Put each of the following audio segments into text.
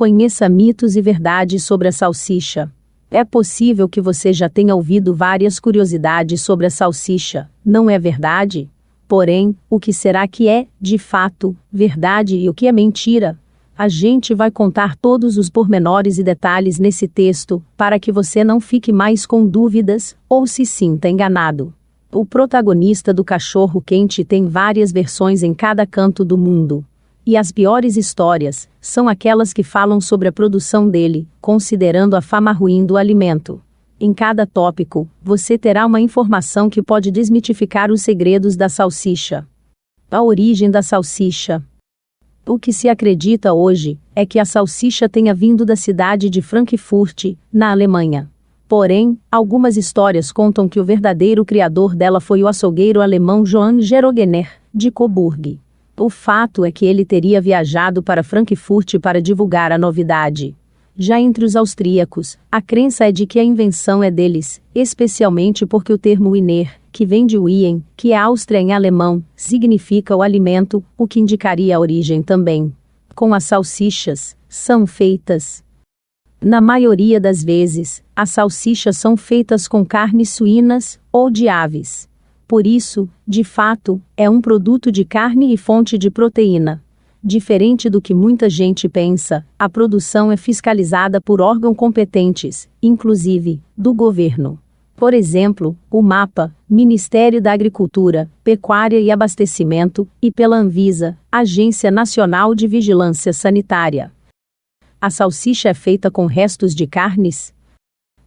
Conheça mitos e verdades sobre a salsicha. É possível que você já tenha ouvido várias curiosidades sobre a salsicha, não é verdade? Porém, o que será que é, de fato, verdade e o que é mentira? A gente vai contar todos os pormenores e detalhes nesse texto, para que você não fique mais com dúvidas, ou se sinta enganado. O protagonista do cachorro-quente tem várias versões em cada canto do mundo. E as piores histórias são aquelas que falam sobre a produção dele, considerando a fama ruim do alimento. Em cada tópico, você terá uma informação que pode desmitificar os segredos da salsicha. A origem da salsicha. O que se acredita hoje é que a salsicha tenha vindo da cidade de Frankfurt, na Alemanha. Porém, algumas histórias contam que o verdadeiro criador dela foi o açougueiro alemão Johann Gerogener, de Coburg. O fato é que ele teria viajado para Frankfurt para divulgar a novidade. Já entre os austríacos, a crença é de que a invenção é deles, especialmente porque o termo Wiener, que vem de Wien, que é Áustria em alemão, significa o alimento, o que indicaria a origem também. Com as salsichas, são feitas. Na maioria das vezes, as salsichas são feitas com carnes suínas, ou de aves. Por isso, de fato, é um produto de carne e fonte de proteína. Diferente do que muita gente pensa, a produção é fiscalizada por órgãos competentes, inclusive, do governo. Por exemplo, o MAPA, Ministério da Agricultura, Pecuária e Abastecimento, e pela Anvisa, Agência Nacional de Vigilância Sanitária. A salsicha é feita com restos de carnes?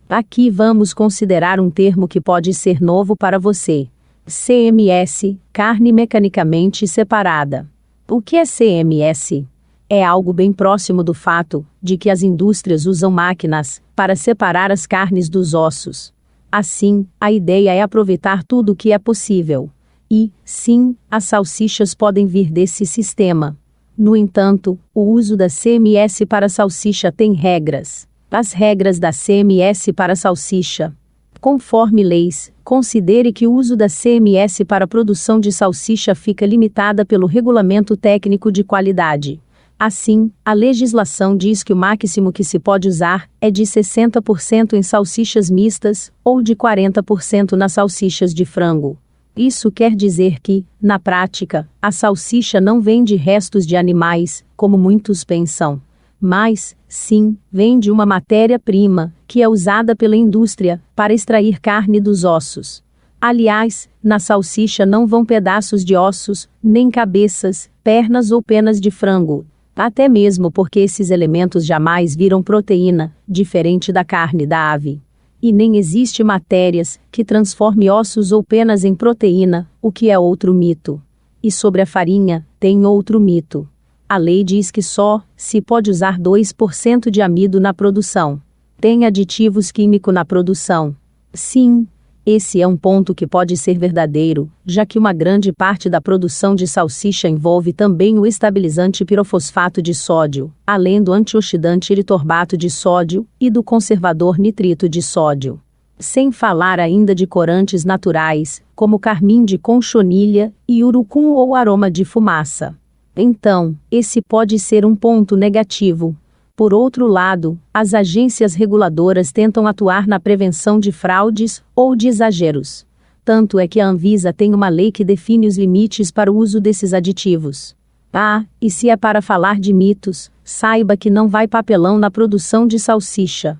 Aqui vamos considerar um termo que pode ser novo para você. CMS, carne mecanicamente separada. O que é CMS? É algo bem próximo do fato de que as indústrias usam máquinas para separar as carnes dos ossos. Assim, a ideia é aproveitar tudo o que é possível. E, sim, as salsichas podem vir desse sistema. No entanto, o uso da CMS para salsicha tem regras. As regras da CMS para salsicha. Conforme leis, considere que o uso da CMS para a produção de salsicha fica limitada pelo Regulamento Técnico de Qualidade. Assim, a legislação diz que o máximo que se pode usar é de 60% em salsichas mistas, ou de 40% nas salsichas de frango. Isso quer dizer que, na prática, a salsicha não vem de restos de animais, como muitos pensam. Mas, sim, vem de uma matéria-prima, que é usada pela indústria, para extrair carne dos ossos. Aliás, na salsicha não vão pedaços de ossos, nem cabeças, pernas ou penas de frango. Até mesmo porque esses elementos jamais viram proteína, diferente da carne da ave. E nem existe matérias que transforme ossos ou penas em proteína, o que é outro mito. E sobre a farinha, tem outro mito. A lei diz que só se pode usar 2% de amido na produção. Tem aditivos químicos na produção. Sim, esse é um ponto que pode ser verdadeiro, já que uma grande parte da produção de salsicha envolve também o estabilizante pirofosfato de sódio, além do antioxidante eritorbato de sódio e do conservador nitrito de sódio. Sem falar ainda de corantes naturais, como carmim de conchonilha e urucum ou aroma de fumaça. Então, esse pode ser um ponto negativo. Por outro lado, as agências reguladoras tentam atuar na prevenção de fraudes ou de exageros. Tanto é que a Anvisa tem uma lei que define os limites para o uso desses aditivos. E se é para falar de mitos, saiba que não vai papelão na produção de salsicha.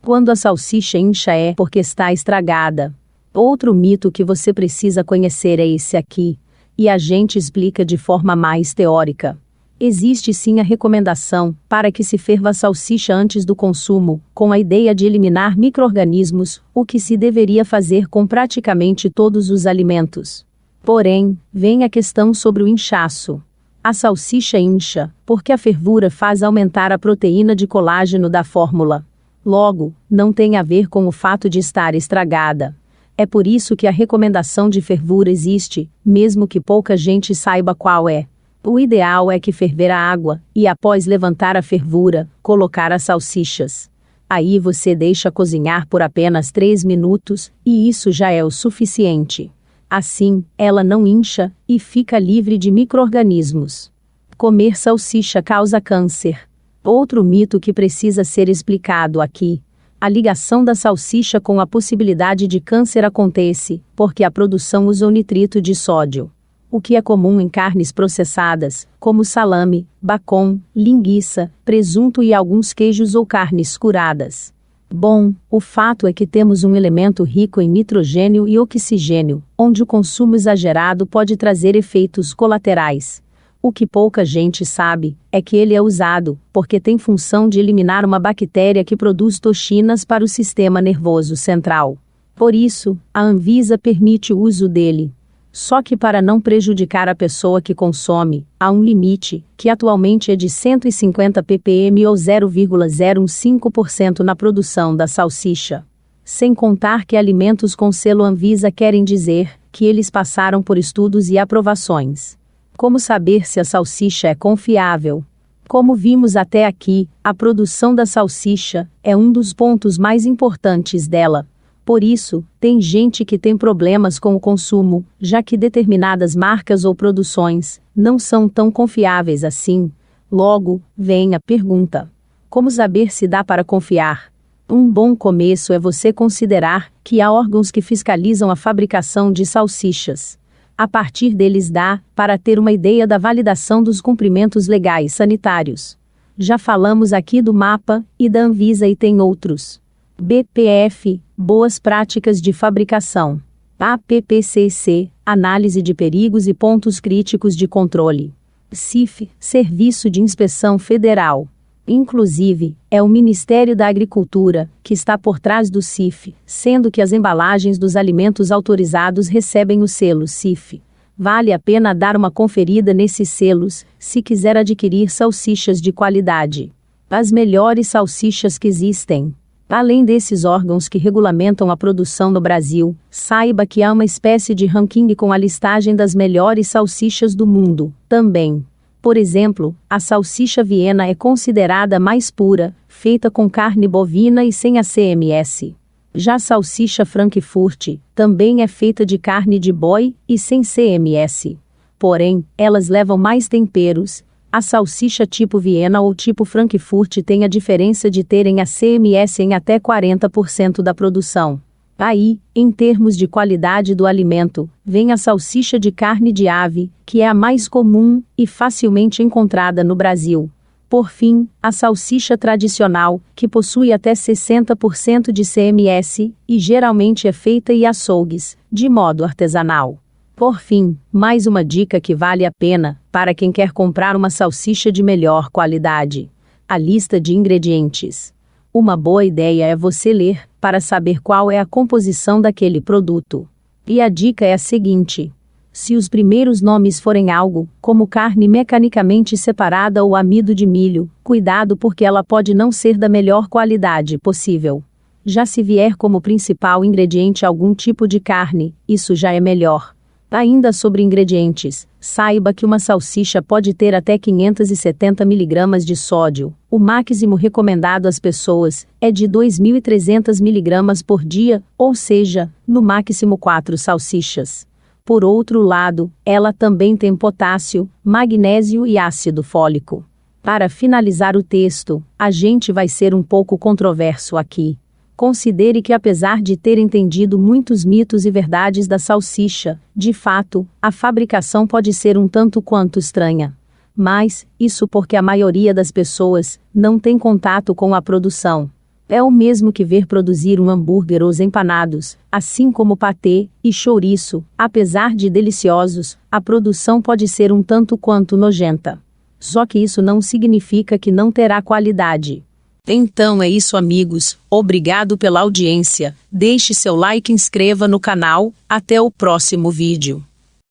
Quando a salsicha incha é porque está estragada. Outro mito que você precisa conhecer é esse aqui. E a gente explica de forma mais teórica. Existe sim a recomendação para que se ferva a salsicha antes do consumo, com a ideia de eliminar micro-organismos, o que se deveria fazer com praticamente todos os alimentos. Porém, vem a questão sobre o inchaço. A salsicha incha, porque a fervura faz aumentar a proteína de colágeno da fórmula. Logo, não tem a ver com o fato de estar estragada. É por isso que a recomendação de fervura existe, mesmo que pouca gente saiba qual é. O ideal é que ferver a água, e após levantar a fervura, colocar as salsichas. Aí você deixa cozinhar por apenas 3 minutos, e isso já é o suficiente. Assim, ela não incha, e fica livre de micro-organismos. Comer salsicha causa câncer. Outro mito que precisa ser explicado aqui. A ligação da salsicha com a possibilidade de câncer acontece porque a produção usa o nitrito de sódio, o que é comum em carnes processadas, como salame, bacon, linguiça, presunto e alguns queijos ou carnes curadas. Bom, o fato é que temos um elemento rico em nitrogênio e oxigênio, onde o consumo exagerado pode trazer efeitos colaterais. O que pouca gente sabe é que ele é usado porque tem função de eliminar uma bactéria que produz toxinas para o sistema nervoso central. Por isso, a Anvisa permite o uso dele. Só que para não prejudicar a pessoa que consome, há um limite, que atualmente é de 150 ppm ou 0,015% na produção da salsicha. Sem contar que alimentos com selo Anvisa querem dizer que eles passaram por estudos e aprovações. Como saber se a salsicha é confiável? Como vimos até aqui, a produção da salsicha é um dos pontos mais importantes dela. Por isso, tem gente que tem problemas com o consumo, já que determinadas marcas ou produções não são tão confiáveis assim. Logo, vem a pergunta: como saber se dá para confiar? Um bom começo é você considerar que há órgãos que fiscalizam a fabricação de salsichas. A partir deles dá para ter uma ideia da validação dos cumprimentos legais sanitários. Já falamos aqui do MAPA e da Anvisa e tem outros. BPF, Boas Práticas de Fabricação. APPCC, Análise de Perigos e Pontos Críticos de Controle. CIF, Serviço de Inspeção Federal. Inclusive, é o Ministério da Agricultura que está por trás do CIF, sendo que as embalagens dos alimentos autorizados recebem o selo CIF. Vale a pena dar uma conferida nesses selos, se quiser adquirir salsichas de qualidade. As melhores salsichas que existem. Além desses órgãos que regulamentam a produção no Brasil, saiba que há uma espécie de ranking com a listagem das melhores salsichas do mundo, também. Por exemplo, a salsicha Viena é considerada mais pura, feita com carne bovina e sem a CMS. Já a salsicha Frankfurt também é feita de carne de boi e sem CMS. Porém, elas levam mais temperos. A salsicha tipo Viena ou tipo Frankfurt tem a diferença de terem a CMS em até 40% da produção. Aí, em termos de qualidade do alimento, vem a salsicha de carne de ave, que é a mais comum e facilmente encontrada no Brasil. Por fim, a salsicha tradicional, que possui até 60% de CMS, e geralmente é feita em açougues, de modo artesanal. Por fim, mais uma dica que vale a pena, para quem quer comprar uma salsicha de melhor qualidade: a lista de ingredientes. Uma boa ideia é você ler, para saber qual é a composição daquele produto. E a dica é a seguinte: se os primeiros nomes forem algo, como carne mecanicamente separada ou amido de milho, cuidado porque ela pode não ser da melhor qualidade possível. Já se vier como principal ingrediente algum tipo de carne, isso já é melhor. Ainda sobre ingredientes, saiba que uma salsicha pode ter até 570 mg de sódio. O máximo recomendado às pessoas é de 2.300 mg por dia, ou seja, no máximo 4 salsichas. Por outro lado, ela também tem potássio, magnésio e ácido fólico. Para finalizar o texto, a gente vai ser um pouco controverso aqui. Considere que apesar de ter entendido muitos mitos e verdades da salsicha, de fato, a fabricação pode ser um tanto quanto estranha. Mas, isso porque a maioria das pessoas não tem contato com a produção. É o mesmo que ver produzir um hambúrguer ou empanados, assim como patê e chouriço, apesar de deliciosos, a produção pode ser um tanto quanto nojenta. Só que isso não significa que não terá qualidade. Então é isso, amigos, obrigado pela audiência, deixe seu like e inscreva no canal, até o próximo vídeo.